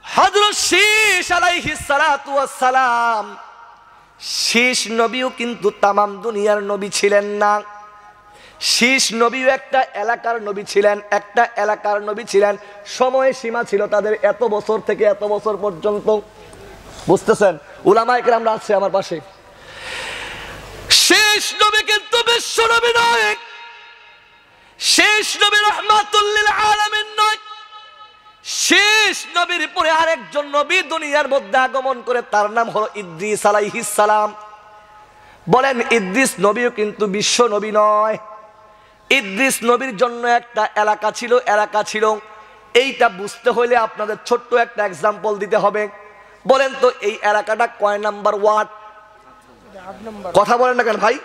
হযরত শীস আলাইহিস সালাতু ওয়াস সালাম, শীস নবীও কিন্তু তামাম দুনিয়ার নবী ছিলেন না। শীস নবীও একটা এলাকার নবী ছিলেন, একটা এলাকার নবী ছিলেন। সময় সীমা ছিল তাদের এত বছর থেকে এত বছর পর্যন্ত। বুঝতেছেন? উলামায়ে কেরামরা আছে আমার পাশে। শেষ নবী কিন্তু বিশ্ব নবী নয়, শেষ নবী রাহমাতুল লিল আলামিন নয়। শেষ নবীর পরে আরেকজন নবী দুনিয়ার মধ্যে আগমন করে, তার নাম হলো ইদ্রিস আলাইহিস সালাম। বলেন, ইদ্রিস নবীও কিন্তু বিশ্ব নবী নয়। ইদ্রিস নবীর জন্য একটা এলাকা ছিল, এলাকা ছিল। এইটা বুঝতে হলে আপনাদের ছোট্ট একটা এক্সাম্পল দিতে হবে। বলেন তো, এই এলাকাটা কয় নাম্বার ওয়ার্ড? কথা বলেন না কেন ভাই?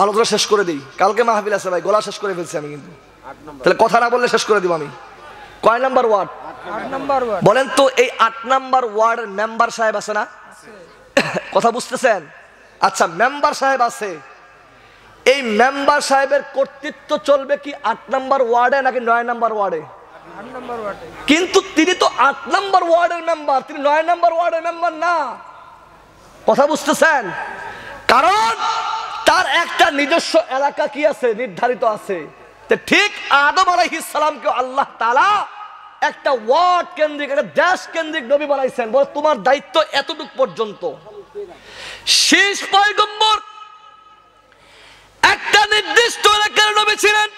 আলোচনা শেষ করে দিই, কালকে মাহফিল আছে ভাই, গলা শেষ করে ফেলছি আমি কিন্তু। তাহলে কথা না বললে শেষ করে দিব আমি। কয় নাম্বার ওয়ার্ড? বলেন তো, এই 8 নাম্বার ওয়ার্ডের মেম্বার সাহেব আছে না? কথা বুঝতেছেন? আচ্ছা, মেম্বার সাহেব আছে। এই মেম্বার সাহেবের কর্তৃত্ব চলবে কি 8 নাম্বার ওয়ার্ডে নাকি 9 নাম্বার ওয়ার্ডে? কিন্তু তিনি তো 8 নাম্বার ওয়ার্ডের মেম্বার, তিনি 9 নাম্বার ওয়ার্ডের মেম্বার না। কথা বুঝতেছেন? কারণ তার একটা নিজস্ব এলাকা কি আছে, নির্ধারিত আছে। ঠিক আদম আলাইহিস সালামকে আল্লাহ তাআলা একটা ওয়ার্ড কেন্দ্রিক, একটা দেশ কেন্দ্রিক নবী বানাইছেন। বলে তোমার দায়িত্ব এতটুক পর্যন্ত। শেষ পয়গম্বর একটা নির্দিষ্ট এলাকার নবী ছিলেন।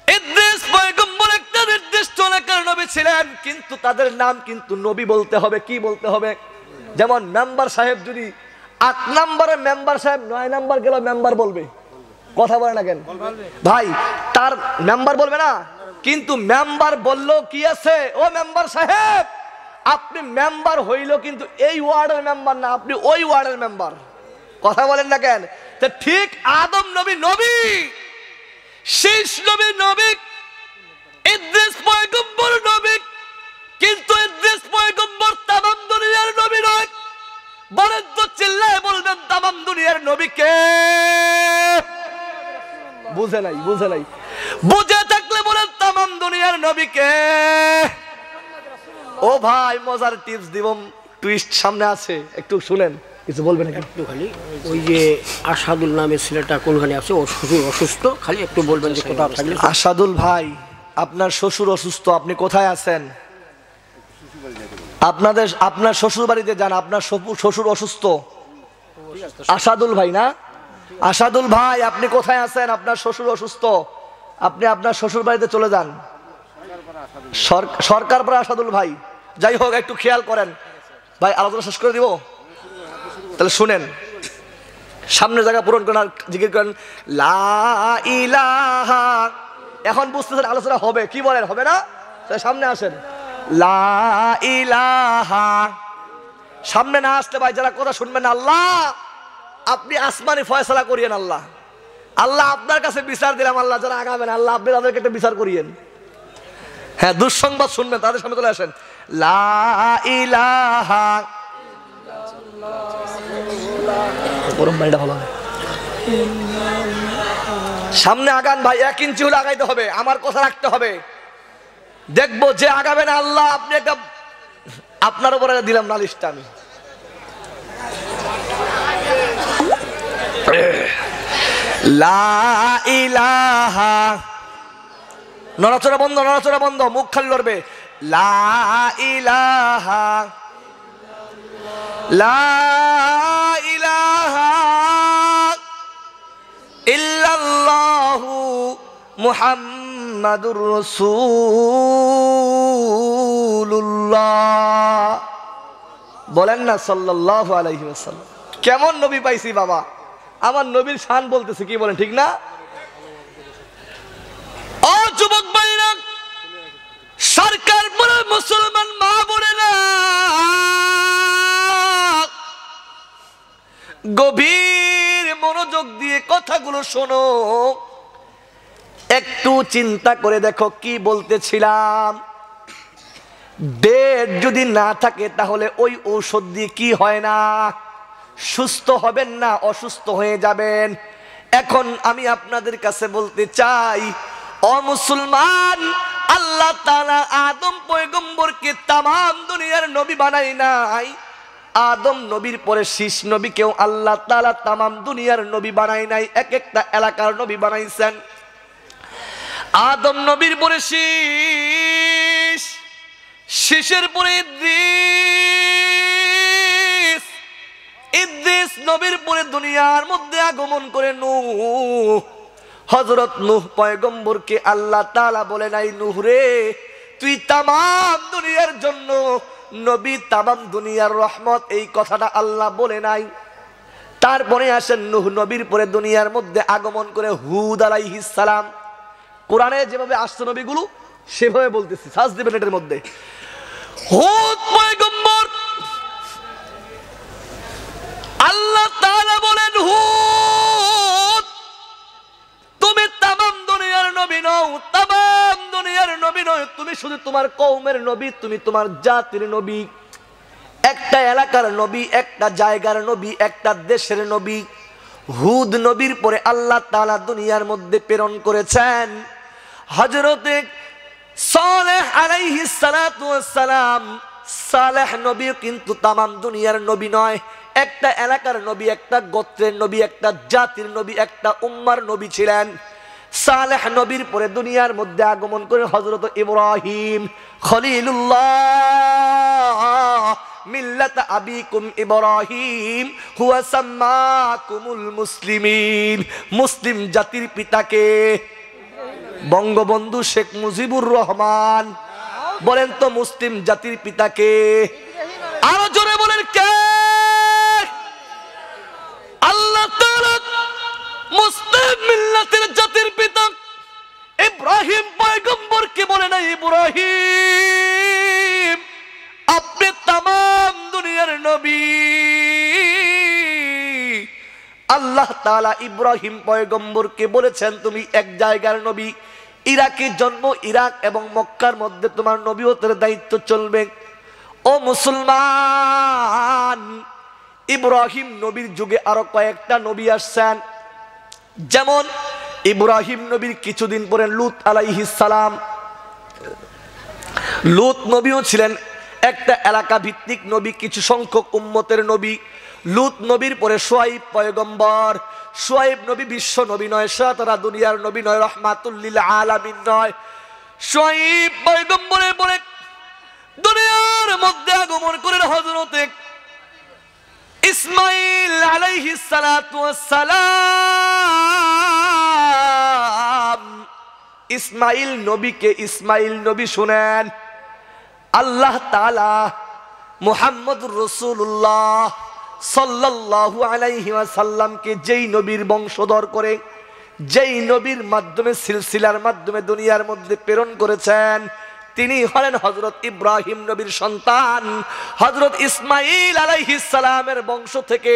ইদ্রিস পয়গম্বর একটা নির্দিষ্ট এলাকার নবী ছিলেন, কিন্তু তাদের নাম কিন্তু নবী বলতে হবে। কি বলতে হবে? যেমন মেম্বার সাহেব যদি 8 নম্বরের মেম্বার সাহেব 9 নাম্বার গেল মেম্বার বলবে। কথা বলে না কেন ভাই? তার মেম্বার বলবে না, কিন্তু মেম্বার বললো কি আছে, ও মেম্বার সাহেব আপনি মেম্বার হইলো, কিন্তু এই ওয়ার্ডের মেম্বার না, আপনি ওই ওয়ার্ডের মেম্বার। কথা বলেন না কেন? তো ঠিক আদম নবী নবী, শেষ নবী নবী, ইদ্রিস পয়গম্বর নবী, কিন্তু ইদ্রিস পয়গম্বর তামাম দুনিয়ার নবী নয়। বলেন তো, চিল্লায় বলবেন তামাম দুনিয়ার নবী কে? বুঝে নাই, বুঝে নাই। বুঝে থাকলে বলেন তামাম দুনিয়ার নবী কে? ও ভাই, মজার টিপস দিব, টুইস্ট সামনে আছে, একটু শুনেন। কিছু বলবেন একটু খালি? ওই যে আসাদুল নামের ছেলেটা কোনখানে আছে, ওর শ্বশুর অসুস্থ, খালি একটু বলবেন যে কোথাও থাকলে। আসাদুল ভাই, আপনার শ্বশুর অসুস্থ, আপনি কোথায় আছেন? আপনার শ্বশুর বাড়িতে যান, আপনার শ্বশুর অসুস্থ। আসাদুল ভাই না? আসাদুল ভাই, আপনি কোথায় আছেন? আপনার শ্বশুর অসুস্থ, আপনি আপনার শ্বশুর বাড়িতে চলে যান। সরকারপাড়া আসাদুল ভাই। যাই হোক, একটু খেয়াল করেন ভাই, আলোচনা শেষ করে দিব। তাহলে শুনেন, সামনের জায়গা পূরণ করেন আর জিকির করেন লা ইলাহা। এখন বুঝতেছেন আলোচনা হবে, কি বলেন? হবে না? সামনে আসেন। লা ইলাহা। সামনে না আসলে ভাই যারা কথা শুনবেন, আল্লাহ আপনি আসমানি ফয়সালা করিয়েন। আল্লাহ, আল্লাহ আপনার কাছে বিচার দিলাম। আল্লাহ যারা আগাবেন, আল্লাহ আপনি তাদেরকে একটা বিচার করিয়েন। হ্যাঁ, দুঃসংবাদ শুনবেন, তাদের সামনে চলে আসেন। লা ইলাহা। সামনে আগান ভাই, 1 ইঞ্চি হলে আগাইতে হবে, আমার কথা রাখতে হবে। দেখবো যে আগাবে না, আল্লাহ আপনি একটা আপনার উপরে দিলাম নালিশটা আমি। লা ইলাহা। নড়াচড়া বন্ধ, নড়াচড়া বন্ধ, মুখ খালি লড়বে। লা ইলাহা, লা ইলাহা ইল্লাল্লাহু মুহাম্মাদুর রাসূলুল্লাহ। বলেন না সাল্লাল্লাহু আলাইহি ওয়াসাল্লাম। কেমন নবী পাইছি বাবা, আমার নবীর শান বলতেছে, কি বলেন? ঠিক না? ও যুবক ভাইরা, সরকার বলে মুসলমান মা বলে না, গভীর মনোযোগ দিয়ে কথাগুলো শোনো, একটু চিন্তা করে দেখো কি বলতেছিলাম। ডেট যদি না থাকে তাহলে ওই ঔষধ দিয়ে কি হয় না, সুস্থ হবেন না, অসুস্থ হয়ে যাবেন। এখন আমি আপনাদের কাছে বলতে চাই, ও মুসলমান, আল্লাহ তাআলা আদম পয়গম্বরকে নবীকে তামাম দুনিয়ার নবী বানাই নাই, আদম নবীর পরে শীষ নবীকেও আল্লাহ তাআলা তামাম দুনিয়ার নবী বানাই নাই, এক একটা এলাকার নবী বানাইছেন। আদম নবীর পরে শীষ, শীষের পরে ইদ্রিস, ইদ্রিস নবীর পরে দুনিয়ার মধ্যে আগমন করে নূহ। হযরত নূহ পয়গম্বরকে আল্লাহ তাআলা বলে নাই, নূহ রে তুই তামাম দুনিয়ার জন্য নবী, তামাম দুনিয়ার রহমত, এই কথাটা আল্লাহ বলে নাই। তারপরে আসেন নূহ নবীর পরে দুনিয়ার মধ্যে আগমন করে হুদ আলাইহিস সালাম। কোরআনে যেভাবে আসছে নবীগুলো সেভাবে বলতেছি, সার্চ দিবেন এটার মধ্যে। হুদ পয়গম্বর আল্লাহ তাআলা বলেন, হুদ তুমি তামাম দুনিয়ার নবী নও, তামাম দুনিয়ার নবী নয়, তুমি শুধু তোমার কওমের নবী, তুমি তোমার জাতির নবী, একটা এলাকার নবী, একটা জায়গার নবী, একটা দেশের নবী। হুদ নবীর পরে আল্লাহ তাআলা দুনিয়ার মধ্যে প্রেরণ করেছেন হযরতে সালেহ আলাইহিস সালাতু ওয়াস সালাম। সালেহ নবী কিন্তু তামাম দুনিয়ার নবী নয়, একটা এলাকার নবী, একটা গোত্রের নবী, একটা জাতির নবী, একটা উম্মার নবী ছিলেন। সালেহ নবীর পরে দুনিয়ার মধ্যে আগমন করে হযরত ইব্রাহিম খলিলুল্লাহ, মিল্লাত আবিকুম ইব্রাহিম হুয়া সাম্মাকুমুল মুসলিমিন। মুসলিম জাতির পিতাকে বঙ্গবন্ধু শেখ মুজিবুর রহমান। বলেন তো মুসলিম জাতির পিতাকে? আরো জোরে বলেন কে? আল্লাহ তাআলা মুসলিম মিল্লাতের জাতির পিতা ইব্রাহিম পয়গম্বরকে বলে না, ইব্রাহিম আপনি তামাম দুনিয়ার নবী। আল্লাহ তাআলা ইব্রাহিম পয়গম্বরকে বলেছেন তুমি এক জায়গার নবী, ইরাকে জন্ম, ইরাক এবং মক্কার মধ্যে তোমার নবীয়তের দায়িত্ব চলবে। ও মুসলমান, ইব্রাহিম নবীর যুগে আরো কয়েকটা নবী আসছেন। যেমন ইব্রাহিম নবীর কিছুদিন পরে লূত আলাইহিস সালাম। লূত নবীও ছিলেন একটা এলাকা ভিত্তিক নবী, কিছু সংখ্যক উম্মতের নবী। লূত নবীর পরে শুআইব পয়গম্বর। শুআইব নবী বিশ্ব নবী নয়, সারা দুনিয়ার নবী নয়, রাহমাতুল লিল আলামিন নয়। শুআইব পয়গম্বরের পরে দুনিয়ার মধ্যে আগমন করেন হযরতে ইসমাঈল আলাইহিস সালাতু ওয়াস সালাম। ইসমাঈল নবীকে ইসমাঈল নবী শুনেন, আল্লাহ তাআলা মুহাম্মদুর রাসূলুল্লাহ সাল্লাল্লাহু আলাইহি ওয়াসাল্লামকে যেই নবীর বংশধর করে, যেই নবীর মাধ্যমে, সিলসিলার মাধ্যমে দুনিয়ার মধ্যে প্রেরণ করেছেন, তিনি হলেন হযরত ইব্রাহিম নবীর সন্তান। হযরত ইসমাঈল আলাইহিস সালামের বংশ থেকে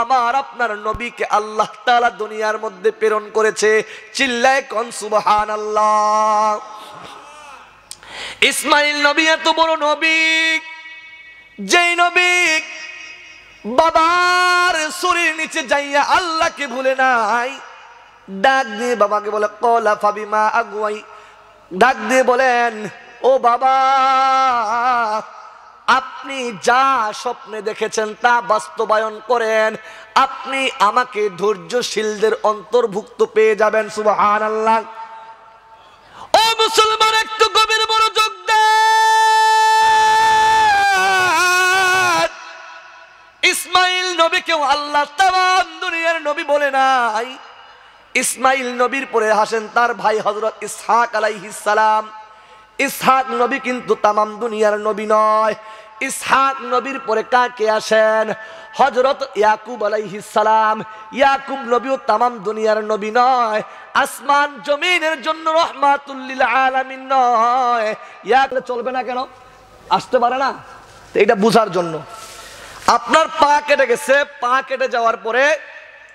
আমার আপনার নবীকে আল্লাহ তাআলা দুনিয়ার মধ্যে প্রেরণ করেছে। চিল্লায়ে কোন সুবহানাল্লাহ। ইসমাঈল নবী এত বড় নবী, যেই নবী বাবার শরীর নিচে যাইয়া আল্লাহকে ভুলে নাই, ডাক দিয়ে বাবাকে বলে ক্বালা ফাবিমা আগুয়াই, ডাক দিয়ে বলেন ও বাবা, আপনি যা স্বপ্নে দেখেছেন তা বাস্তবায়ন করেন, আপনি আমাকে ধৈর্যশীলদের অন্তর্ভুক্ত পেয়ে যাবেন। সুবহানাল্লাহ। ও মুসলমান, একটু গভীর মনোযোগ দেন। ইসমাঈল নবীকেও আল্লাহ তামাম দুনিয়ার নবী বলে নাই। ইসমাঈল নবীর পরে হাসেন তার ভাই হযরত ইসহাক আলাইহিস সালাম। ইসহাক নবী কিন্তু তামাম দুনিয়ার নবী নয়। ইসহাক নবীর পরে কাকে আসেন? হযরত ইয়াকুব আলাইহিস সালাম। ইয়াকুব নবীও তামাম দুনিয়ার নবী নয়, আসমান জমিনের জন্য রাহমাতুল লিল আলামিন নয়। ইয়াকুব চলবে না কেন? আসতে পারে না, এটা বুঝার জন্য। আপনার পা কেটে গেছে, পা কেটে যাওয়ার পরে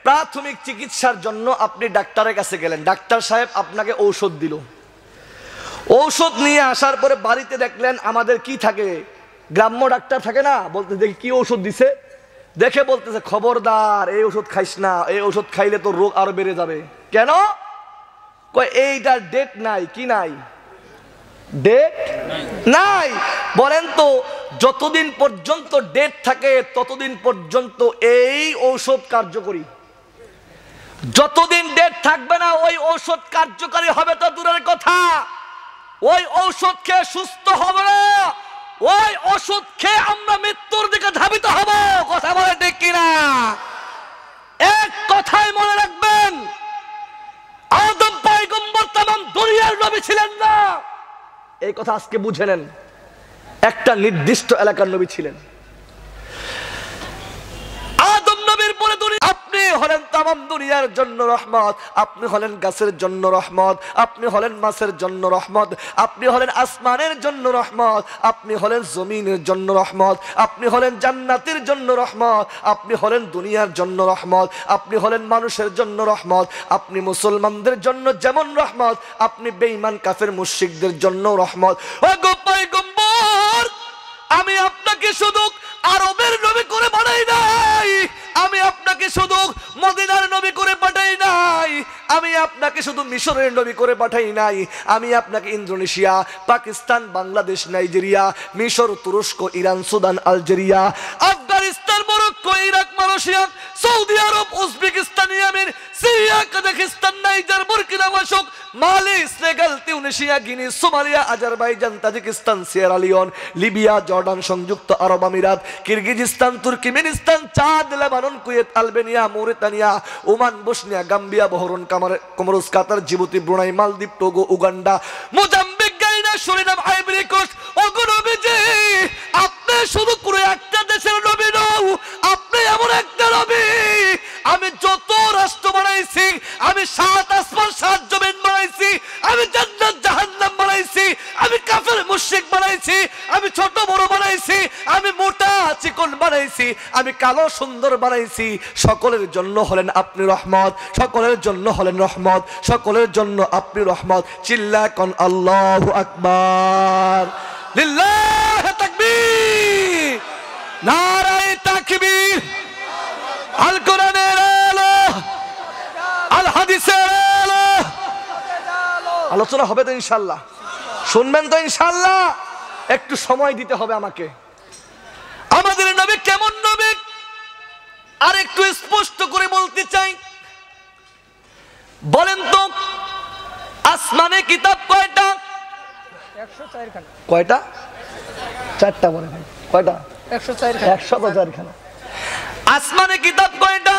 প্রাথমিক চিকিৎসার জন্য আপনি ডাক্তারের কাছে গেলেন, ডাক্তার সাহেব আপনাকে ঔষধ দিল। ঔষধ নিয়ে আসার পরে বাড়িতে দেখলেন আমাদের কি থাকে, গ্রাম্য ডাক্তার থাকে না, বলতে দেখি কি ঔষধ দিছে, দেখে বলতেছে খবরদার এই ওষুধ খাইস না, এই ওষুধ খাইলে তো রোগ আরো বেড়ে যাবে। কেন? কয় এইটার ডেট নাই, কি নাই, ডেট নাই। বলেন তো, যতদিন পর্যন্ত ডেট থাকে ততদিন পর্যন্ত এই ঔষধ কার্যকরী, যতদিন ডেট থাকবে না ওই ঔষধ কার্যকরী হবে তো দূরের কথা, ওই ঔষধ খেয়ে সুস্থ হবে না, ওই ওষুধ খেয়ে আমরা মৃত্যুর দিকে ধাবিত হব। কথা বলে ঠিক কিনা? এক কথাই মনে রাখবেন, আদম পয়গম্বর তামাম দুনিয়ার নবী ছিলেন না, এই কথা আজকে বুঝে নেন। একটা নির্দিষ্ট এলাকার নবী ছিলেন। আদম নবীর পরে আপনি হলেন তামাম দুনিয়ার জন্য রহমত, আপনি হলেন গাছের জন্য রহমত, আপনি হলেন মাছের জন্য রহমত, আপনি হলেন আসমানের জন্য রহমত, আপনি হলেন জমিনের জন্য রহমত, আপনি হলেন জান্নাতের জন্য রহমত, আপনি হলেন দুনিয়ার জন্য রহমত, আপনি হলেন মানুষের জন্য রহমত, আপনি মুসলমানদের জন্য যেমন রহমত, আপনি বেঈমান কাফের মুশরিকদের জন্য রহমত। ও গো পয়গম্বর, আমি আপনাকে শুধু আরবের নবী করে বানাই নাই, আমি আপনাকে শুধু মদিনার নবী করে পাঠাই নাই, আমি আপনাকে শুধু মিশরের নবী করে পাঠাই নাই, আমি আপনাকে ইন্দোনেশিয়া, পাকিস্তান, বাংলাদেশ, নাইজেরিয়া, মিশর, তুরস্ক, Iran, Sudan, Algeria, Afghanistan, Morocco, Iraq, Malaysia, Saudi Arab, Uzbekistan, Yemen, Syria, Kazakhstan, Niger, Burkina Faso, Mali, Senegal, Tunisia, Guinea, Somalia, Azerbaijan, Tajikistan, Sierra Leone, Libya, Jordan, সংযুক্ত আরব আমিরাত, Kyrgyzstan, Turkmenistan, Chad, Lebanon, Kuwait, Albania, Mauritania, Oman, Bosnia, Gambia, Bahrain, Comoros, Qatar, Djibouti, Brunei, মালদ্বীপ, Togo, Uganda, Mozambique, Guyana, Suriname, Ivory Coast. ওগো নবীজি, আপনি শুধু কোনো একটা দেশের নবী নও, আপনি এমন একটা নবী, আমি যত রাষ্ট্র বানাইছি, আমি 7 আসমান 7 জমিন বানাইছি, আমি জান্নাত জাহান্নাম বানাইছি, আমি কাফের মুশরিক বানাইছি, আমি ছোট বড় বানাইছি, আমি মোটা চিকন বানাইছি, আমি কালো সুন্দর বানাইছি, সকলের জন্য হলেন আপনি রহমত, সকলের জন্য হলেন রহমত, সকলের জন্য আপনি রহমত। চিল্লা কোন আল্লাহু আকবার, লিল্লাহি তাকবীর, নারায়ে তাকবীর। আল কোরআনের আলো, আল হাদিসের আলো। আলোচনা হবে তো ইনশাআল্লাহ, শুনবেন তো ইনশাআল্লাহ। একটু সময় দিতে হবে আমাকে। আমাদের নবী কেমন নবী আর একটু স্পষ্ট করে বলতে চাই। বলেন তো, আসমানে কিতাব কয়টা? 104 খানা। কয়টা? 4টা বলে ভাই। কয়টা? 104 খানা। 104 খানা। আসমানে কিতাব কয়টা?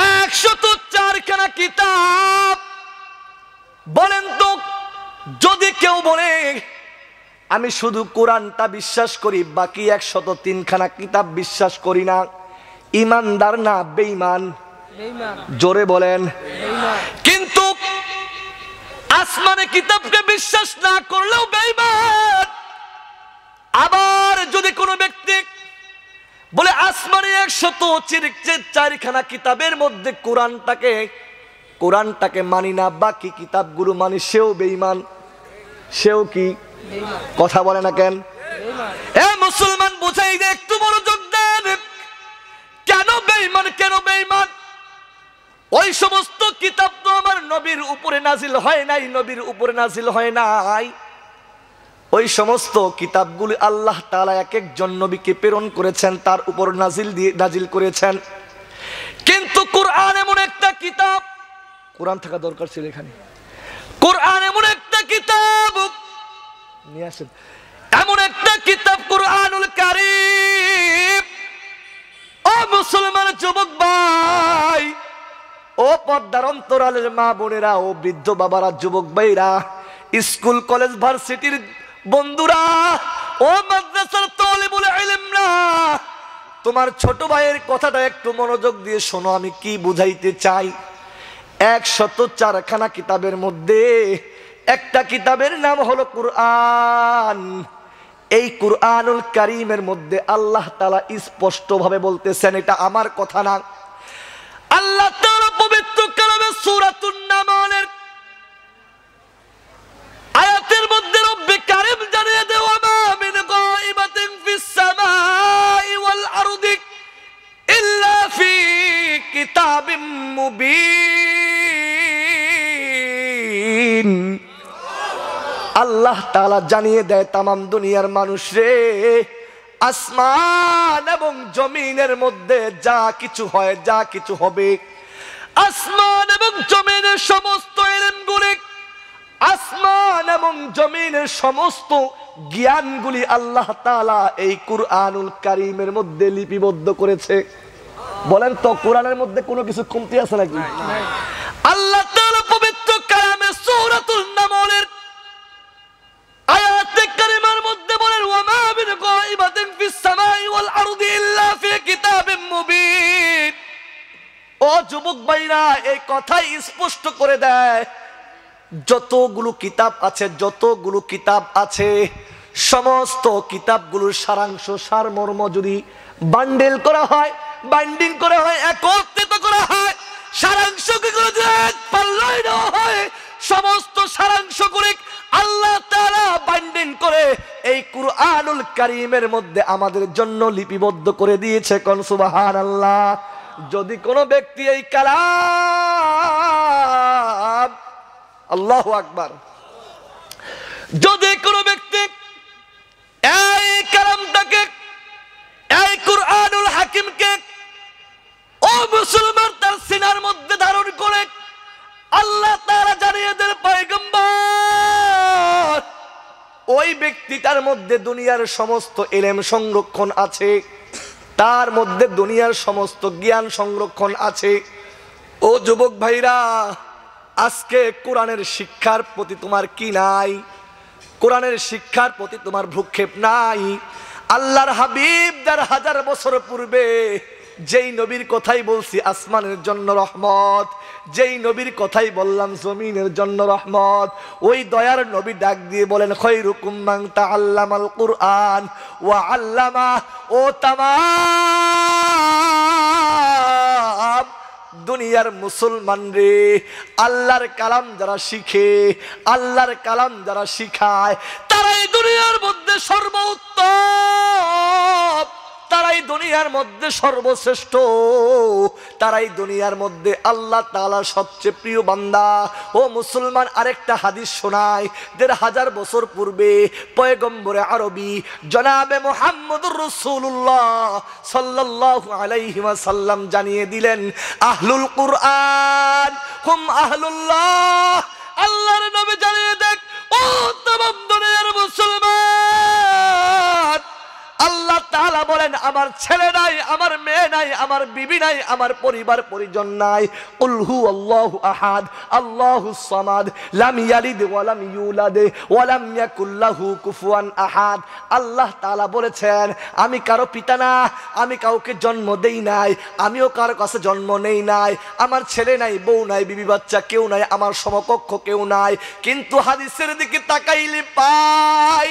104 খানা কিতাব। বলেন তো, যদি কেউ বলে আমি শুধু কোরআনটা বিশ্বাস করি, বাকি 103 খানা কিতাব বিশ্বাস করি না, ইমানদার না বেঈমান? জোরে বলেন। কিন্তু আসমানে কিতাবকে বিশ্বাস না করলেও বেঈমান। আবার যদি কোনো ব্যক্তি বলে আসমানে 104 খানা কিতাবের মধ্যে কোরআনটাকে মানি না, বাকি কিতাবগুলো মানি, সেও বেঈমান। সেও কি? কথা বলে না কেন? মুসলমান বুঝাই দে, একটু মনোযোগ দেন। কেন বেঈমান? কেন বেঈমান? ওই সমস্ত কিতাব তো আমার নবীর উপরে নাজিল হয় নাই, নবীর উপরে নাজিল হয় নাই। ওই সমস্ত কিতাবগুলি আল্লাহ তাআলা এক একজন নবীকে প্রেরণ করেছেন, তার উপর নাজিল করেছেন। কিন্তু কোরআন এমন একটা কিতাব, কোরআন থাকা দরকার ছিল এখানে। কোরআন এমন একটা কিতাব, নিয়ে আসেন, এমন একটা কিতাব কোরআনুল কারীম। ও মুসলমান যুবক ভাই, ও পর্দার অন্তরালের মা বোনেরা, ও বৃদ্ধ বাবারা, যুবক ভাইরা, স্কুল কলেজ ভার্সিটির বন্ধুরা, ও মাদ্রাসার তালিবুল ইলমরা, তোমার ছোট ভাইয়ের কথাটা একটু মনোযোগ দিয়ে শোনো, আমি কি বুঝাইতে চাই। 104 খানা কিতাবের মধ্যে একটা কিতাবের নাম হলো কোরআন। এই কোরআনুল কারীমের মধ্যে আল্লাহ তাআলা স্পষ্ট ভাবে বলতেছেন, এটা আমার কথা না, আল্লাহ তাআলা পবিত্র কালামে সূরাতুন নামলের আয়াতের মধ্যে রব্বে কারীম জানিয়ে দেওয়া, মা মিন গায়বাতিন ফিস সামাই ওয়াল আরদি ইল্লা ফি কিতাবিম মুবিন। আল্লাহ তাআলা জানিয়ে দেয় তামাম দুনিয়ার মানুষ রে, আসমান এবং জমিনের মধ্যে যা কিছু হয়, যা কিছু হবে, আসমান এবং জমিনের সমস্ত ইলমগুলি, আসমান এবং জমিনের সমস্ত জ্ঞানগুলি আল্লাহ তাআলা এই কুরআনুল কারীমের মধ্যে লিপিবদ্ধ করেছে। বলেন তো কোরআনের মধ্যে কোনো কিছু কমতি আছে নাকি? আল্লাহ তাআলা পবিত্র কালামে সূরাতুল নামলের আয়াতে কারিমার মধ্যে বলেন, ওয়া মা মিন গায়বাতিন ফিস সামাই ওয়াল আরদি ইল্লা ফি কিতাবিম মুবিন। ও যুবক ভাইরা, এই কথাই স্পষ্ট করে দেয় যতগুলো কিতাব আছে, যতগুলো কিতাব আছে, সমস্ত কিতাবগুলোর সারাংশ, সারমর্ম যদি বান্ডেল করা হয়, বাইন্ডিং করা হয়, একত্রিত করা হয়, সারাংশ কি করে পাল্লায় দেওয়া হয়, সমস্ত সারাংশগুলি আল্লাহ তাআলা বাইন্ডিং করে এই কুরআনুল কারীমের মধ্যে আমাদের জন্য লিপিবদ্ধ করে দিয়েছে। কোন সুবহানাল্লাহ। যদি কোনো ব্যক্তি এই কালাম, আল্লাহু আকবার, যদি কোনো ব্যক্তি এই কালামটাকে, এই কুরআনুল হাকিমকে ও মুসলমান তার সিনার মধ্যে ধারণ করে, আল্লাহ তাআলা জানিয়ে দেন পয়গম্বর ওই ব্যক্তিটার মধ্যে দুনিয়ার সমস্ত ইলম সংরক্ষণ আছে, তার মধ্যে দুনিয়ার সমস্ত জ্ঞান সংরক্ষণ আছে। ও যুবক ভাইরা, আজকে কোরআনের শিক্ষার প্রতি তোমার কি নাই? কোরআনের শিক্ষার প্রতি তোমার ভ্রুক্ষেপ নাই? আল্লাহর হাবিব ১,৫০০ বছর পূর্বে যেই নবীর কথাই বলছি আসমানের জন্য রহমত, যেই নবীর কথাই বললাম জমিনের জন্য রহমত, ওই দয়ার নবী ডাক দিয়ে বলেন, খায়রুকুম মান তাআল্লামাল কুরআন ওয়া আল্লামা। ও তামাম দুনিয়ার মুসলমান রে, আল্লাহর কালাম যারা শিখে, আল্লাহর কালাম যারা শিখায়, তারাই দুনিয়ার মধ্যে সর্বোত্তম, তারাই দুনিয়ার মধ্যে সর্বশ্রেষ্ঠ, তারাই দুনিয়ার মধ্যে আল্লাহ তাআলার সবচেয়ে প্রিয় বান্দা। ও মুসলমান, আরেকটা হাদিস শোনায়, ১,৫০০ বছর পূর্বে পয়গম্বরে আরবি জনাবে মুহাম্মদুর রাসূলুল্লাহ সাল্লাল্লাহু আলাইহি ওয়াসাল্লাম জানিয়ে দিলেন, আহলুল কুরআন হুম আহলুল্লাহ। আল্লাহর নবী জানিয়ে দেন, ও तमाम দুনিয়ার মুসলমান, আল্লাহ তাআলা বলেন, আমার ছেলে নাই, আমার মেয়ে নাই, আমার বিবি নাই, আমার পরিবার পরিজন নাই। কুল হুয়াল্লাহু আহাদ আল্লাহুস সামাদ লাম ইয়ালিদ ওয়া লাম ইউলাদ ওয়া লাম ইয়াকুল লাহু কুফুয়ান আহাদ। আল্লাহ তাআলা বলেছেন, আমি কারো পিতা না, আমি কাউকে জন্ম দেই নাই, আমিও কারো কাছে জন্ম নেই নাই, আমার ছেলে নাই, বউ নাই, বিবি বাচ্চা কেউ নাই, আমার সমকক্ষ কেউ নাই। কিন্তু হাদিসের দিকে তাকাইলে পাই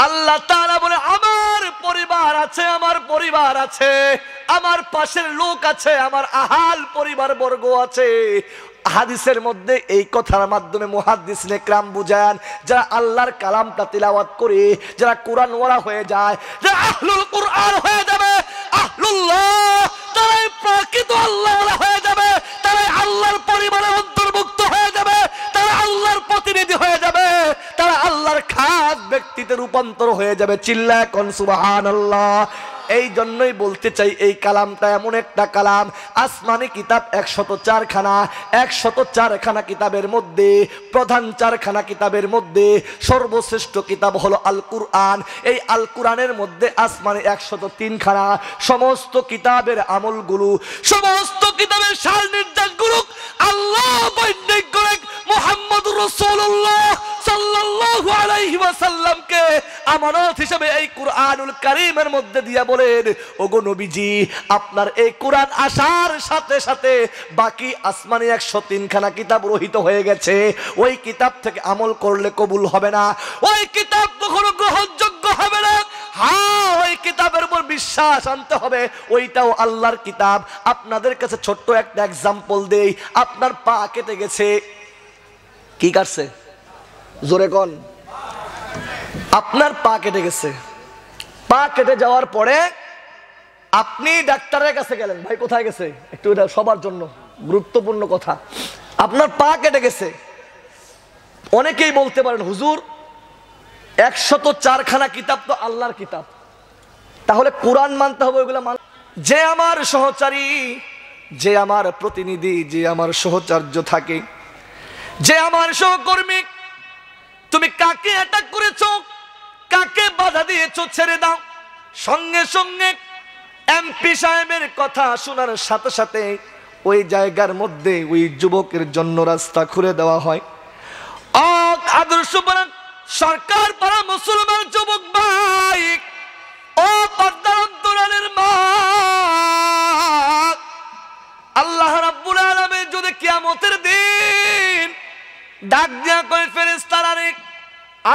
আল্লাহ তাআলা বলে, আমার পরিবার আছে, আমার পরিবার আছে, আমার পাশের লোক আছে, আমার আহাল পরিবার বর্গ আছে। হাদিসের মধ্যে এই কথার মাধ্যমে মুহাদ্দিসিনে কেরাম বুঝান, যারা আল্লাহর কালামটা তিলাওয়াত করে, যারা কোরআন ওয়ালা হয়ে যায়, যারা আহলুল কুরআন হয়ে যাবে, আহলুল্লাহ, তারাই প্রকৃত আল্লাহ ওয়ালা হয়ে যাবে, তারাই আল্লাহর পরিবারের অন্তর্ভুক্ত হয়ে যাবে, তারা আল্লাহর প্রতিনিধি হয়ে যাবে, তারা আল্লাহর খাস ব্যক্তিতে রূপান্তর হয়ে যাবে। চিল্লায় কোন সুবহানাল্লাহ। এই জন্যই বলতে চাই, এই কালামটা এমন একটা কালাম, আসমানি কিতাব ১০৪ খানা, ১০৪ খানা কিতাবের মধ্যে প্রধান ৪ খানা কিতাবের মধ্যে সর্বশ্রেষ্ঠ কিতাব হলো আল কুরআন। এই আল কুরআনের মধ্যে আসমানি ১০৩ খানা, সমস্ত কিতাবের আমলগুলো, সমস্ত কিতাবের সার নির্দেশগুলো আল্লাহ বৈজ্ঞানিক করে মুহাম্মদুর রাসূলুল্লাহ সাল্লাল্লাহু আলাইহি ওয়াসাল্লামকে আমানত হিসেবে এই কুরআনুল কারীমের মধ্যে দিয়া বলেন, ওগো নবীজি, আপনার এই কুরআন আসার সাথে সাথে বাকি আসমানি ১০৩ খানা কিতাব রহিত হয়ে গেছে। ওই কিতাব থেকে আমল করলে কবুল হবে না, ওই কিতাব কখনো গ্রহণযোগ্য হবে না। হ্যাঁ, ওই কিতাবের উপর বিশ্বাস আনতে হবে, ওইটাও আল্লাহর কিতাব। আপনাদের কাছে ছোট্ট একটা এক্সাম্পল দেই। আপনার পা কেটে গেছে, কি কাটছে? জোরে কোন। আপনার পা কেটে গেছে, পা কেটে যাওয়ার পরে আপনি ডাক্তারের কাছে গেলেন। ভাই কোথায় গেছে? একটু এটা সবার জন্য গুরুত্বপূর্ণ কথা। আপনার পা কেটে গেছে, অনেকেই বলতে পারেন হুজুর 104খানা কিতাব তো আল্লাহর কিতাব, তাহলে কোরআন মানতে হবে ওইগুলা যে আমার সহচারী, যে আমার প্রতিনিধি, যে আমার সহচর্য থাকে, যে আমার সহকর্মী, তুমি কাকে অ্যাটাক করেছো, কাকে বাধা দিয়েছো ছেড়ে দাও। সঙ্গে সঙ্গে এমপি সাহেবের কথা শোনার সাথে সাথে ওই জায়গার মধ্যে ওই যুবকের জন্য রাস্তা খুলে দেওয়া হয়। আদর্শ সরকার পাড়া মুসলমান যুবক ভাই, ও পর্দার অন্তরালের মা, আল্লাহ রাব্বুল আলামিন যদি কিয়ামতের দিন ডাক দিয়া কয় ফেরেশতারা রে,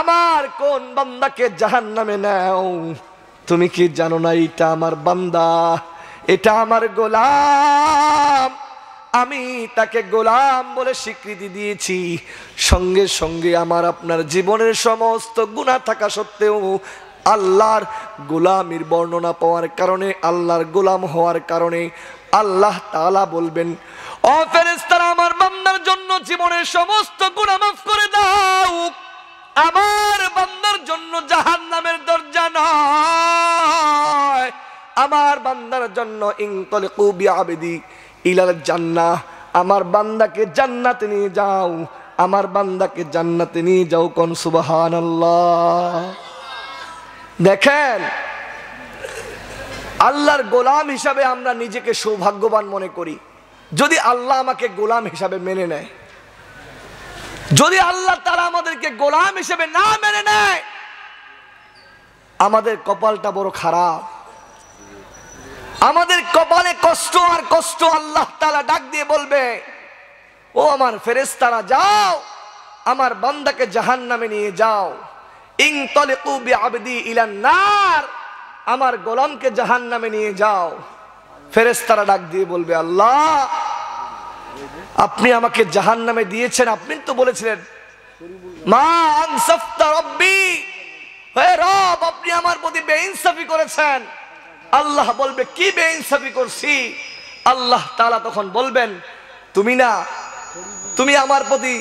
আমার কোন বান্দাকে জাহান্নামে নাও, তুমি কি জানো না এটা আমার বান্দা, এটা আমার গোলাম, আমি তাকে গোলাম বলে স্বীকৃতি দিয়েছি। সঙ্গে সঙ্গে আমার আপনার জীবনের সমস্ত গুনাহ থাকা সত্ত্বেও আল্লাহর গোলামির বর্ণনা পাওয়ার কারণে, আল্লাহর গোলাম হওয়ার কারণে আল্লাহ তাআলা বলবেন, ও ফেরেশতারা আমার বান্দার জন্য জীবনের সমস্ত গুনাহ মাফ করে দাও, আমার বান্দার জন্য জাহান্নামের দরজা নয়, আমার বান্দার জন্য ইনতালিকু বিআবদি ইলাল জান্নাহ, আমার বান্দাকে জান্নাতে নিয়ে যাও, আমার বান্দাকে জান্নাতে নিয়ে যাও। কোন সুবহানাল্লাহ। দেখেন, আল্লাহর গোলাম হিসাবে আমরা নিজেকে সৌভাগ্যবান মনে করি যদি আল্লাহ আমাকে গোলাম হিসাবে মেনে নেয়। যদি আল্লাহ তাআলা আমাদেরকে গোলাম হিসেবে না মেনে নেয়, আমাদের কপালটা বড় খারাপ, আমাদের কপালে কষ্ট আর কষ্ট। আল্লাহ তাআলা ডাক দিয়ে বলবে, ও আমার ফেরেশতারা যাও, আমার বান্দাকে জাহান্নামে নিয়ে যাও। ইনতালিকু বিআবদি ইলান নার, আমার গোলামকে জাহান্নামে নিয়ে যাও। ফেরেশতারা ডাক দিয়ে বলবে, আল্লাহ আপনি আমাকে জাহান্নামে দিয়েছেন, আপনি তো বলেছিলেন মা আনসাফতা রব্বি, হে রব আপনি আমার প্রতি বেইনসাফি করেছেন। আল্লাহ বলবে, কি বেইনসাফি করছি? আল্লাহ তাআলা তখন বলবেন, তুমি আমার প্রতি,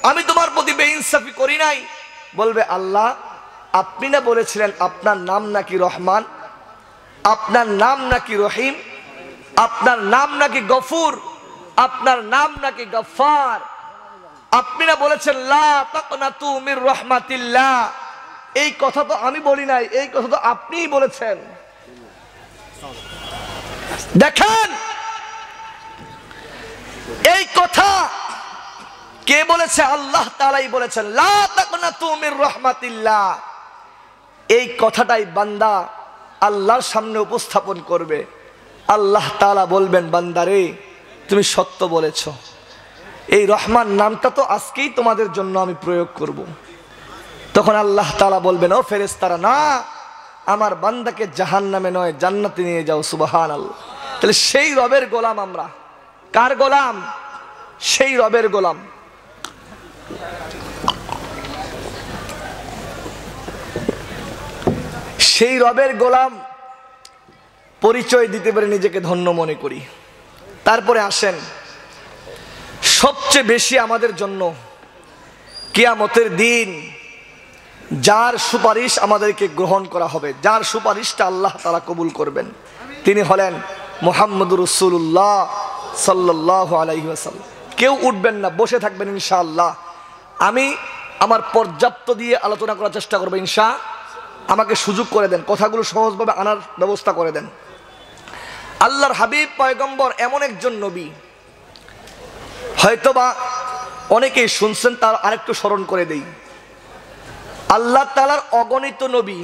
আমি তোমার প্রতি বেইনসাফি করি নাই। বলবে, আল্লাহ আপনি না বলেছিলেন আপনার নাম নাকি রহমান, আপনার নাম নাকি রহিম, আপনার নাম নাকি গফুর, আপনার নাম নাকি গফফার, আপনি না বলেছেন লা তাকনাতু মির রাহমাতিল্লাহ। এই কথা তো আমি বলি নাই, এই কথা তো আপনিই বলেছেন। দেখেন এই কথা কে বলেছে? আল্লাহ তাআলাই বলেছেন লা তাকনাতু মির রাহমাতিল্লাহ। এই কথাটাই বান্দা আল্লাহর সামনে উপস্থাপন করবে। আল্লাহ তাআলা বলবেন, বান্দারে তুমি সত্য বলেছ, এই রহমান নামটা তো আজকেই তোমাদের জন্য আমি প্রয়োগ করব। তখন আল্লাহ তাআলা বলবেন, ও ফেরেশতারা না, আমার বান্দাকে জাহান্নামে নয় জান্নাতে নিয়ে যাও। সুবহানাল্লাহ। তাহলে সেই রবের গোলাম আমরা। কার গোলাম? সেই রবের গোলাম। সেই রবের গোলাম পরিচয় দিতে পারে নিজেকে ধন্য মনে করি। তারপরে আসেন, সবচেয়ে বেশি আমাদের জন্য কিয়ামতের দিন যার সুপারিশ আমাদেরকে গ্রহণ করা হবে, যার সুপারিশটা আল্লাহ তাআলা কবুল করবেন, তিনি হলেন মুহাম্মদুর রাসূলুল্লাহ সাল্লাল্লাহু আলাইহি ওয়াসাল্লাম। কেউ উঠবেন না, বসে থাকবেন ইনশাআল্লাহ। আমি আমার পর্যাপ্ত দিয়ে আলোচনা করার চেষ্টা করবো ইনশাআল্লাহ। আমাকে সুযোগ করে দেন, কথাগুলো সহজভাবে আনার ব্যবস্থা করে দেন। আল্লাহর হাবিব পয়গম্বর এমন একজন নবী, হয়তোবা অনেকেই শুনছেন, তার আরেকটু স্মরণ করে দেই। আল্লাহ তাআলার অগণিত নবী,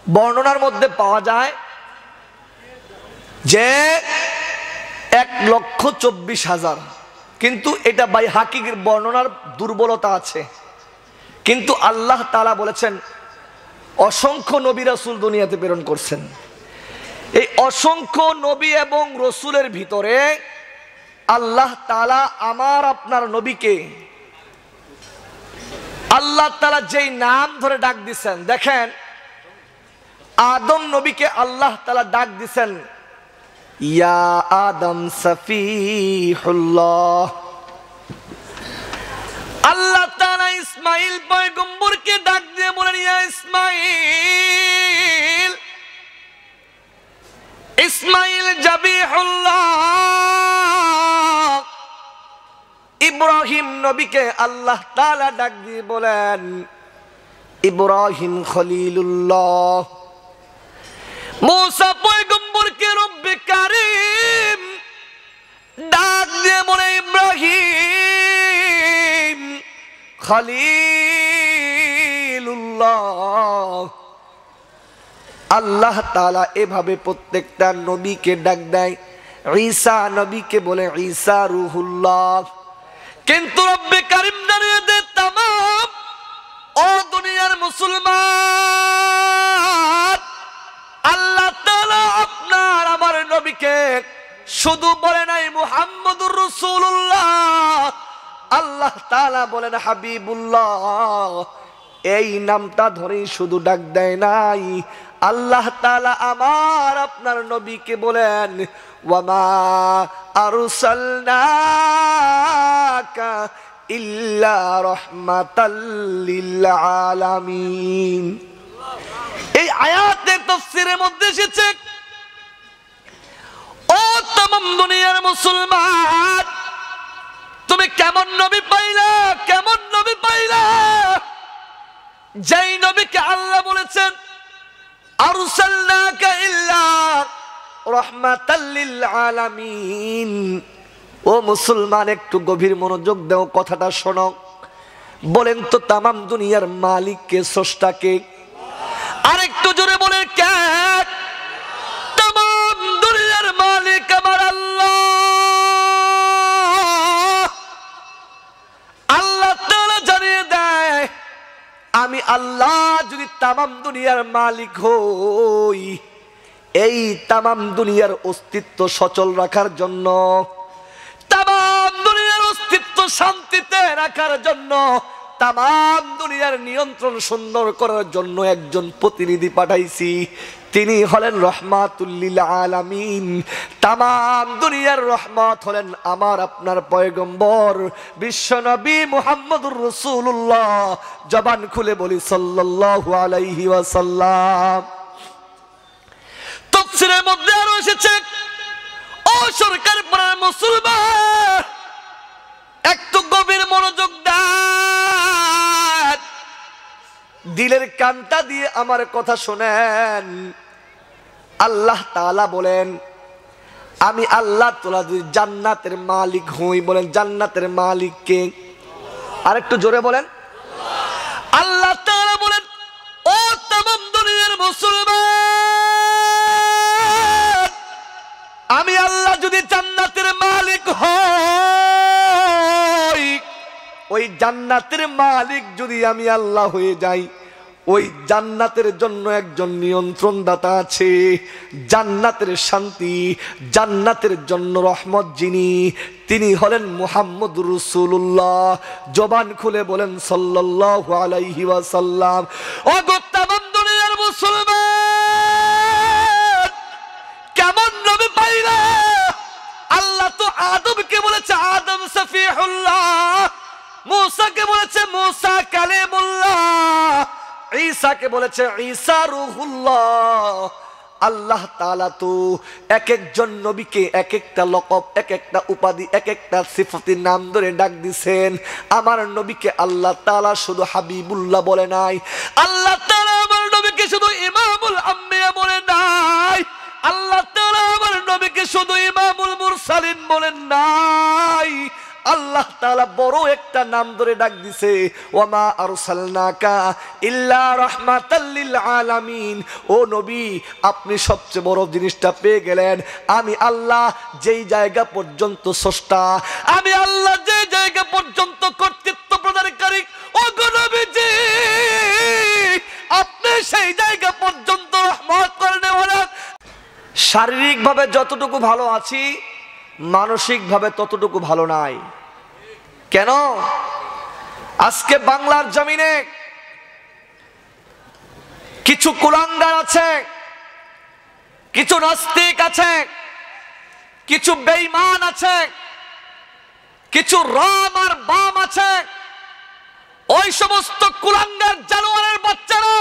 বর্ণনার মধ্যে পাওয়া যায় যে 1,24,000, কিন্তু এটা বাইহাকির বর্ণনার দুর্বলতা আছে। কিন্তু আল্লাহ তাআলা বলেছেন অসংখ্য নবী রাসূল দুনিয়াতে প্রেরণ করছেন। এই অসংখ্য নবী এবং রসুলের ভিতরে আল্লাহ তাআলা আমার আপনার নবীকে আল্লাহ তাআলা যেই নাম ধরে ডাক দিচ্ছেন, দেখেন আদম নবীকে আল্লাহ তাআলা ডাক দিচ্ছেন ইয়া আদম সফিহুল্লাহ। আল্লাহ তাআলা ইসমাইল পয়গম্বরকে ডাক দিয়ে বলেন, ইয়া ইসমাইল, ইসমাইল জাবিহুল্লাহ। ইব্রাহিম নবীকে আল্লাহ তাআলা ডাক দিয়ে বলেন, ইব্রাহিম খলিলুল্লাহ। মুসা পয়গম্বরকে রব্বে কারীম ডাক দিয়ে বলে, ইব্রাহিম খলিলুল্লাহ। আল্লাহ তাআলা এভাবে প্রত্যেকটা নবীকে ডাক দেয়। ঈসা নবীকে বলে ঈসা রূহুল্লাহ। কিন্তু রব্বে কারীম জানিয়ে দেয়, তামাম ও দুনিয়ার মুসলমান, আল্লাহ তাআলা আপনার আমার নবীকে শুধু বলে নাই মুহাম্মদুর রাসূলুল্লাহ, আল্লাহ তাআলা বলেন হাবিবুল্লাহ। এই নামটা ধরেই শুধু ডাক দেয় নাই, আল্লাহ তাআলা আমার আপনার নবীকে বলেন, ওয়ামা আরসালনাকা ইল্লা রাহমাতাল লিল আলামিন। এই আয়াতের তাফসীরের মধ্যে এসেছে, ও तमाम দুনিয়ার মুসলমান, তুমি কেমন নবী পাইলা, কেমন নবী পাইলা, যেই নবীকে আল্লাহ বলেছেন আরসালনাকা ইল্লা রাহমাতাল লিল আলামিন। ও মুসলমান, একটু গভীর মনোযোগ দাও, কথাটা শোনো। বলেন তো तमाम দুনিয়ার মালিক কে, স্রষ্টা কে? আরেকটু জোরে বলেন কে? तमाम দুনিয়ার মালিক আমার আল্লাহ। আল্লাহ তাআলা জানিয়ে দেয়, আমি আল্লাহ যদি तमाम দুনিয়ার মালিক হই, এই तमाम দুনিয়ার অস্তিত্ব সচল রাখার জন্য, तमाम দুনিয়ার অস্তিত্ব শান্তিতে রাখার জন্য, तमाम দুনিয়ার নিয়ন্ত্রণ সুন্দর করার জন্য একজন প্রতিনিধি পাঠাইছি। তিনি হলেন রহমাতুল লিল আলামিন। तमाम দুনিয়ার রহমত হলেন আমার আপনার পয়গম্বর বিশ্বনবী মুহাম্মদুর রাসূলুল্লাহ। জবান খুলে বলি সাল্লাল্লাহু আলাইহি ওয়াসাল্লাম। তাফসীরের মধ্যে আরো এসেছে, ও সরকার পাড়ার মুসলমান, একটু গভীর মনোযোগ দেন, দিলের কানটা দিয়ে আমার কথা শোনেন। আল্লাহ তাআলা বলেন, আমি আল্লাহ তাআলা যদি জান্নাতের মালিক হই, বলেন জান্নাতের মালিক কে? আরেকটু জোরে বলেন। আল্লাহ তাআলা বলেন, ও तमाम দুনিয়ার মুসলমান, আমি আল্লাহ যদি জান্নাতের মালিক হই, ওই জান্নাতের মালিক যদি আমি আল্লাহ হয়ে যাই, ওই জান্নাতের জন্য একজন নিয়ন্ত্রণদাতা আছে। জান্নাতের শান্তি, জান্নাতের জন্য রহমত যিনি, তিনি হলেন মুহাম্মদুর রাসূলুল্লাহ। জবান খুলে বলেন সাল্লাল্লাহু আলাইহি ওয়াসাল্লাম। ও तमाम দুনিয়ার মুসলমান, কেমন নবী পাইলা? আল্লাহ তো আদমকে বলেছে আদম সফিহুল্লাহ, মুসাকে বলেছে মুসা কালিমুল্লাহ, ঈসাকে বলেছে ঈসা রূহুল্লাহ। আল্লাহ তাআলা তো এক একজন নবীকে এক একটা লকব, এক একটা উপাধি, এক একটা সিফাতের নাম ধরে ডাক দিয়েছেন। আমার নবীকে আল্লাহ তাআলা শুধু হাবিবুল্লাহ বলে নাই, আল্লাহ তাআলা আমার নবীকে শুধু ইমামুল আম্বিয়া বলে নাই, আল্লাহ তাআলা আমার নবীকে শুধু ইমামুল মুরসালিন বলেন নাই। আল্লাহ তাআলা বড় একটা নাম ধরে ডাক দিছে, ওয়ামা আরসালনাকা ইল্লা রাহমাতাল লিল আলামিন। ও নবী, আপনি সবচেয়ে বড় জিনিসটা পেয়ে গেলেন। আমি আল্লাহ যেই জায়গা পর্যন্ত স্রষ্টা, আমি আল্লাহ যে জায়গা পর্যন্ত কর্তৃত্ব প্রদানকারী, ও গো নবীজি, আপনি সেই জায়গা পর্যন্ত রহমত করেন। শারীরিকভাবে যতটুকু ভালো আছি, মানসিকভাবে ততটুকু ভালো নাই। কেন? আজকে বাংলার জমিনে কিছু কুলাঙ্গার আছে, কিছু নাস্তিক আছে, কিছু বেঈমান আছে, কিছু রাম আর বাম আছে। ও ওই সমস্ত কুলাঙ্গার জানোয়ারের বাচ্চারা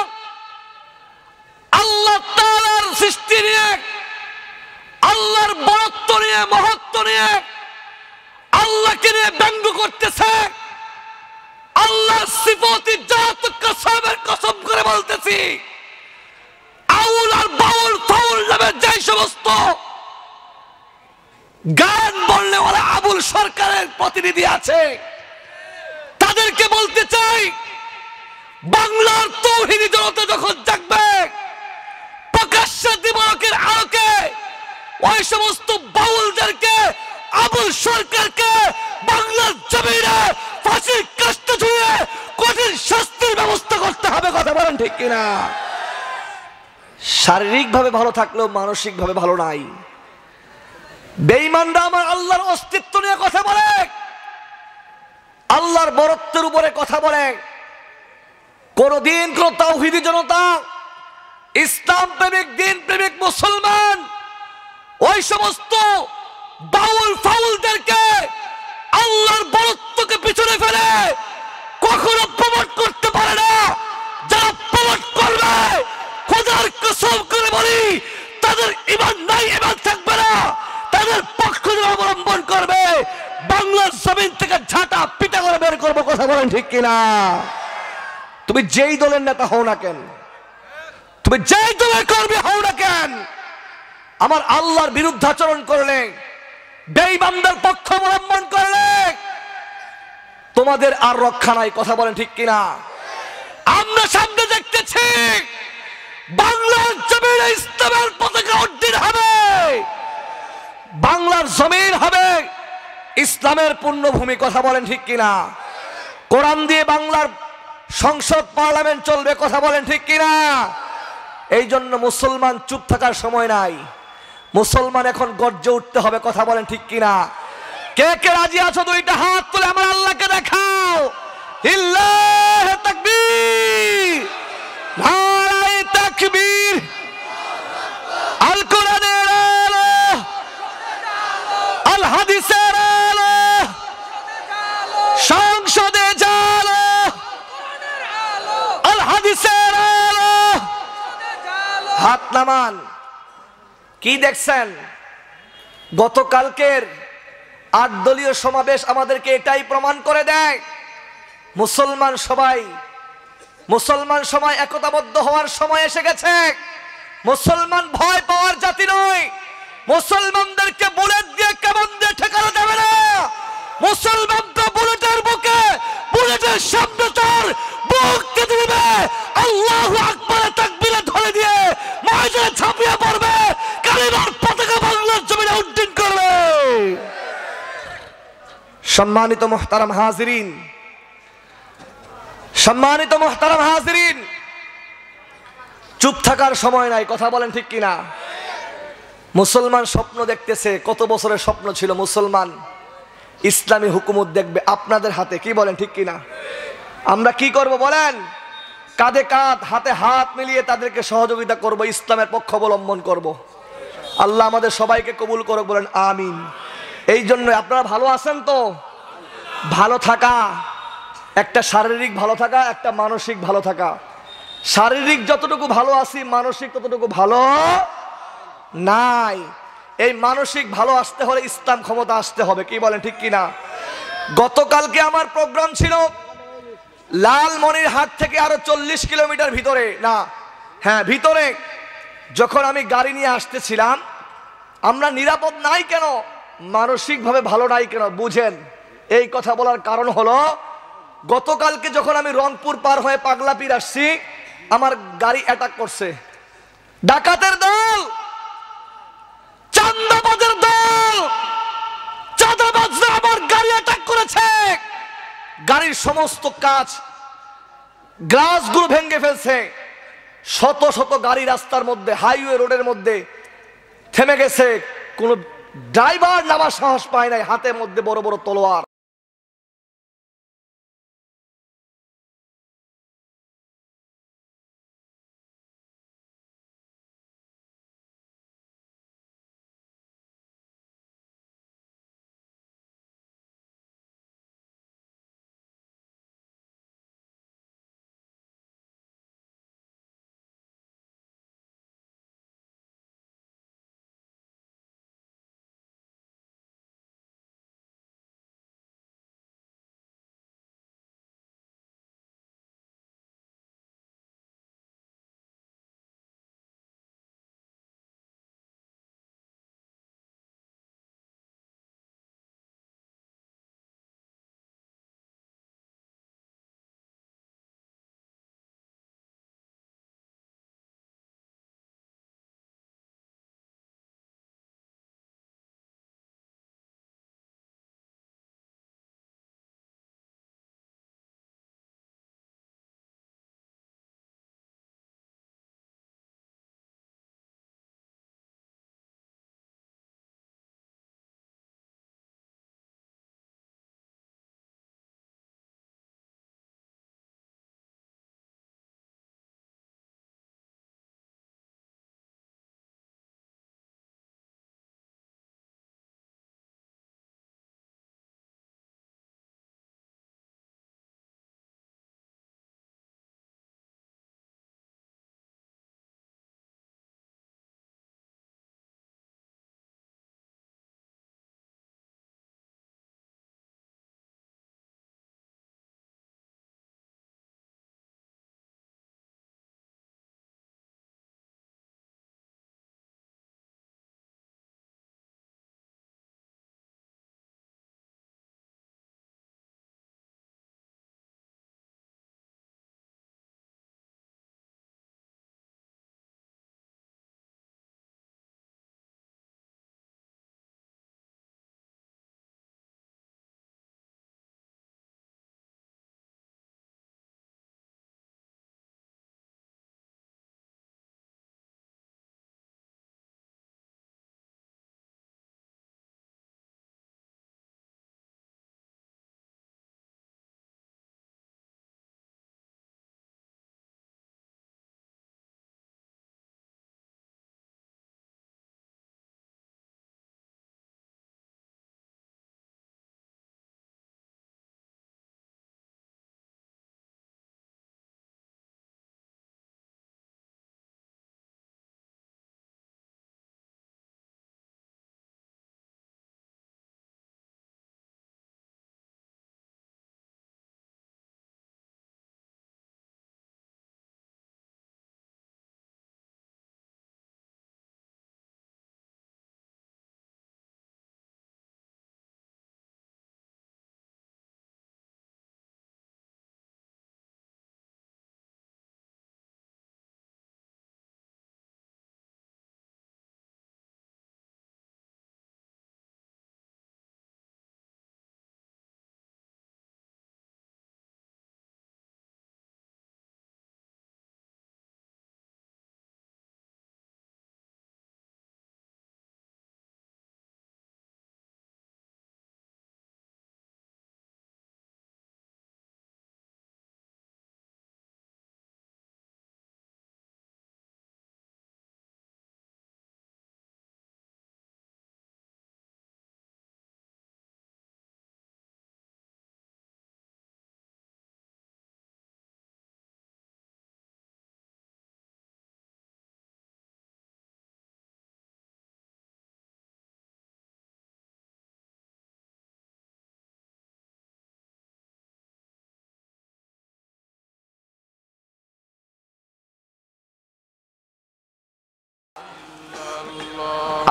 আল্লাহ তাআলার সৃষ্টি নিয়ে, আল্লাহর বরত্ব নিয়ে, মহত্ব নিয়ে, আল্লাহকে নিয়ে ব্যঙ্গ করতেছে। আল্লাহর সিফাতি জাত কসমের কসম করে বলতেছি, আউল আর বাউল ফাউল নামে যে সমস্ত গান বললে ওরা আবুল সরকারের প্রতিনিধি আছে, তাদেরকে বলতে চাই, বাংলার তৌহিদি জনতা যখন জাগবে, প্রকাশ্যে দিবালোকের আলোকে ওই সমস্ত বাউলদেরকে, আবুল সরকারকে বাংলার জমিনে ফাঁসির কাষ্ট ঝুলিয়ে কঠিন শাস্তির ব্যবস্থা করতে হবে। কথা বলেন ঠিক কিনা? শারীরিক ভাবে ভালো থাকলেও মানসিক ভাবে ভালো নাই। বেঈমানরা আমার আল্লাহর অস্তিত্ব নিয়ে কথা বলে, আল্লাহর বরত্বের উপরে কথা বলে। কোনদিন কোন তাওহীদি জনতা, ইসলাম প্রেমিক, দিন প্রেমিক মুসলমান ওই সমস্ত বাউল ফাউলদেরকে আল্লাহর বরত্বকে পিছনে ফেলে কখনো প্রমোট করতে পারে না। যারা প্রমোট করবে, খোদার কসম করে বলি, তাদের ঈমান নাই, ঈমান থাকবে না। তাদের পক্ষ অবলম্বন করবে, বাংলার জমিন থেকে ঝাঁটা পিটা করে বের করবো। কথা বলেন ঠিক কিনা? তুমি যেই দলের নেতা হও না কেন, তুমি যেই দলের কর্মী হও না কেন, আমার আল্লাহর বিরুদ্ধাচরণ করলে, বেঈমানদের পক্ষ অবলম্বন করলে তোমাদের আর রক্ষা নাই। কথা বলেন ঠিক কিনা? আমরা সামনে দেখতেছি বাংলার জমিনে ইসলামের পতাকা উড্ডীন হবে, বাংলার জমিন হবে ইসলামের পুণ্যভূমি। কথা বলেন ঠিক কিনা? কোরআন দিয়ে বাংলার সংসদ পার্লামেন্ট চলবে। কথা বলেন ঠিক কিনা? এই জন্য মুসলমান চুপ থাকার সময় নাই, মুসলমান এখন গর্জে উঠতে হবে। কথা বলেন ঠিক কিনা? কে কে রাজি আছো? দুইটা হাত তুলে আমার আল্লাহকে দেখাও। লিল্লাহি তাকবীর, নারায়ে তাকবীর। আল কোরআনের আলো, আল হাদিসের আলো, সংসদে জালো, আল হাদিসের আলো। হাত নামান। কি দেখছেন? গতকালকের 8 দলীয় সমাবেশ আমাদেরকে এটাই প্রমাণ করে দেয়, মুসলমান সবাই একতাবদ্ধ হওয়ার সময় এসে গেছে। মুসলমান ভয় পাওয়ার জাতি নয়। মুসলমানদেরকে বুলেট দিয়ে কেমন দিয়ে ঠেকানো যাবে না। মুসলমানকে বুলেটের বুকে, বুলেটের সামনে তার বুক কেটে দিবে, আল্লাহু আকবার তাকবীরে ধরে দিয়ে ময়দানে ঝাঁপিয়ে পড়বে, কালিমার পতাকা বাংলার জমিনে উড্ডীন করবে। সম্মানিত মুহতারাম হাজিরিন, সম্মানিত মুহতারাম হাজিরিন, চুপ থাকার সময় নাই। কথা বলেন ঠিক কিনা? মুসলমান স্বপ্ন দেখতেছে। কত বছরের স্বপ্ন ছিল মুসলমান ইসলামী হুকুমত দেখবে আপনাদের হাতে। কি বলেন ঠিক কিনা? আমরা কি করব বলেন? কাঁধে কাঁধ, হাতে হাত মিলিয়ে তাদেরকে সহযোগিতা করব, ইসলামের পক্ষ অবলম্বন করব। আল্লাহ আমাদের সবাইকে কবুল করুক, বলেন আমিন। এই জন্য আপনারা ভালো আছেন তো? ভালো থাকা, একটা শারীরিক ভালো থাকা, একটা মানসিক ভালো থাকা। শারীরিক যতটুকু ভালো আছি, মানসিক ততটুকু ভালো নাই। এই মানসিক ভালো আসতে হলে ইসলাম ক্ষমতা আসতে হবে। কি বলেন ঠিক কিনা? গতকালকে আমার প্রোগ্রাম ছিল লালমনিরহাট থেকে আরো 40 কিলোমিটার ভিতরে, না হ্যাঁ ভিতরে। যখন আমি গাড়ি নিয়ে আসতেছিলাম, আমরা নিরাপদ নাই কেন, মানসিকভাবে ভালো নাই কেন বুঝেন? এই কথা বলার কারণ হলো, গতকালকে যখন আমি রংপুর পার হয়ে পাগলাপীর আসছি, আমার গাড়ি অ্যাটাক করছে ডাকাতের দল, চাঁদাবাজের দল। চাঁদাবাজরা আমার গাড়ি অ্যাটাক করেছে। গাড়ির সমস্ত কাঁচ, গ্লাসগুলো ভেঙে ফেলছে। শত শত গাড়ি রাস্তার মধ্যে, হাইওয়ে রোডের মধ্যে থেমে গেছে। কোন ড্রাইভার নামার সাহস পায় নাই, হাতের মধ্যে বড় বড় তলোয়ার।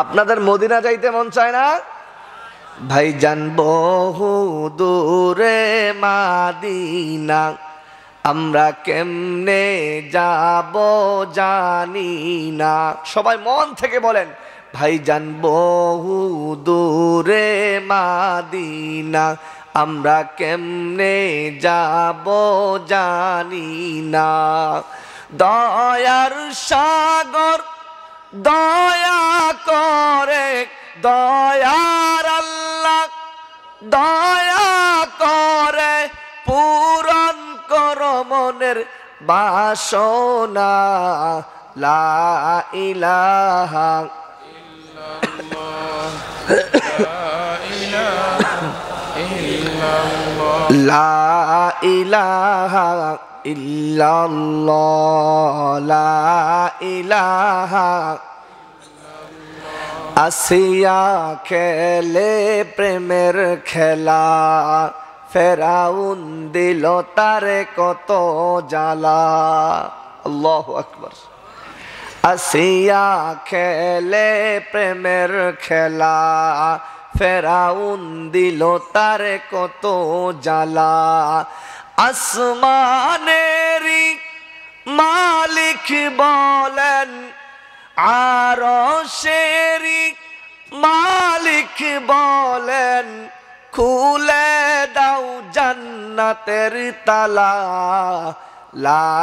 আপনাদের মদিনা যাইতে মন চায় না? ভাইজান বহু দূরে মাদিনা, আমরা কেমনে যাব জানি না। সবাই মন থেকে বলেন, ভাইজান বহু দূরে মাদিনা, আমরা কেমনে যাব জানি না। দয়ার সাগর দয়া করে, দয়ার আল্লাহ দয়া করে, পূরণ কর মনের বাসনা। লা ইলাহা লা ইলাহা ইল্লাল্লাহ, লা ইলাহা। আসিয়া খেলে প্রেমের খেলা, ফেরাউন দিল তারে কত জ্বালা। আল্লাহু আকবার। আসিয়া খেলে প্রেমের খেলা, ফেরাউন দিল তারে কত জ্বালা। আসমানেরি মালিক বলেন, আরশেরি মালিক বলেন, খুলে দাও জান্নাতের তালা। লা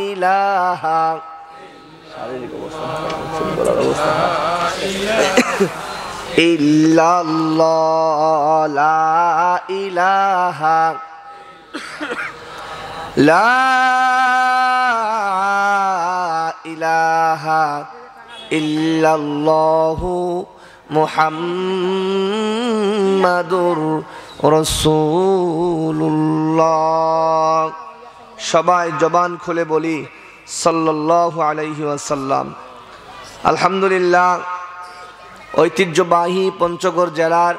ইলাহা ইল্লাল্লাহ, লা ইলাহা লা ইলাহা ইল্লাল্লাহু মুহাম্মাদুর রাসূলুল্লাহ। সবাই জবান খুলে বলি সাল্লাল্লাহু আলাইহি ওয়াসাল্লাম। আলহামদুলিল্লাহ, ঐতিহ্যবাহী পঞ্চগড় জেলার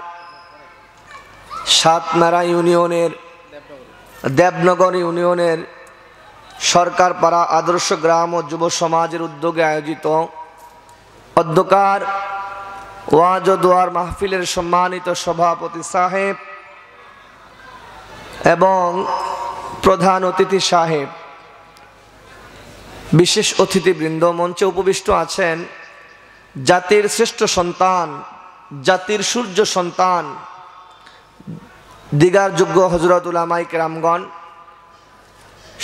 সাতমারা ইউনিয়নের দেবনগর ইউনিয়নের সরকারপাড়া আদর্শ গ্রাম ও যুব সমাজের উদ্যোগে আয়োজিত অধ্যকার ওয়াজ ও দোয়ার মাহফিলের সম্মানিত সভাপতি সাহেব এবং প্রধান অতিথি সাহেব, বিশেষ অতিথিবৃন্দ, মঞ্চে উপবিষ্ট আছেন জাতির শ্রেষ্ঠ সন্তান, জাতির সূর্য সন্তান, দিগার যোগ্য হযরত উলামায়ে কেরামগণ,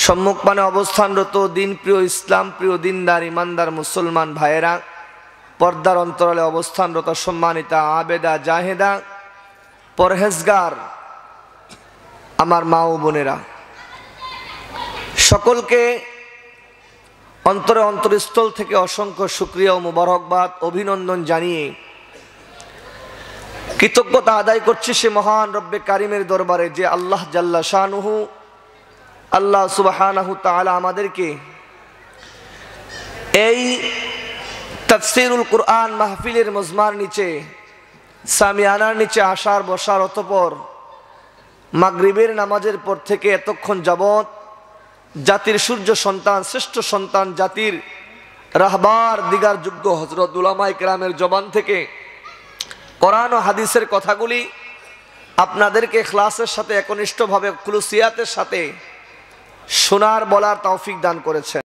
সম্মুখপানে অবস্থানরত দিন প্রিয়, ইসলাম প্রিয়, দিনদার ইমানদার মুসলমান ভাইয়েরা, পর্দার অন্তরালে অবস্থানরত সম্মানিতা আবেদা জাহেদা পরহেজগার আমার মা ও বোনেরা, সকলকে অন্তরে অন্তরস্থল থেকে অসংখ্য শুকরিয়া ও মুবারকবাদ অভিনন্দন জানিয়ে কৃতজ্ঞতা আদায় করছি সে মহান রব্বে কারিমের দরবারে যে আল্লাহ জাল্লা শানুহু, আল্লাহ সুবহানাহু তাআলা আমাদেরকে এই তাফসীরুল কুরআন মাহফিলের মজমার নিচে, সামিয়ানার নিচে আসার বসার অতঃপর মাগরিবের নামাজের পর থেকে এতক্ষণ যাবত জাতির সূর্য সন্তান, শ্রেষ্ঠ সন্তান, জাতির রাহবার দিগার যোগ্য হযরত উলামায়ে কেরামের জবান থেকে কোরআন ও হাদিসের কথাগুলি আপনাদেরকে ইখলাসের সাথে, একনিষ্ঠভাবে, খুলুসিয়াতের সাথে শোনার বলার তৌফিক দান করেছেন।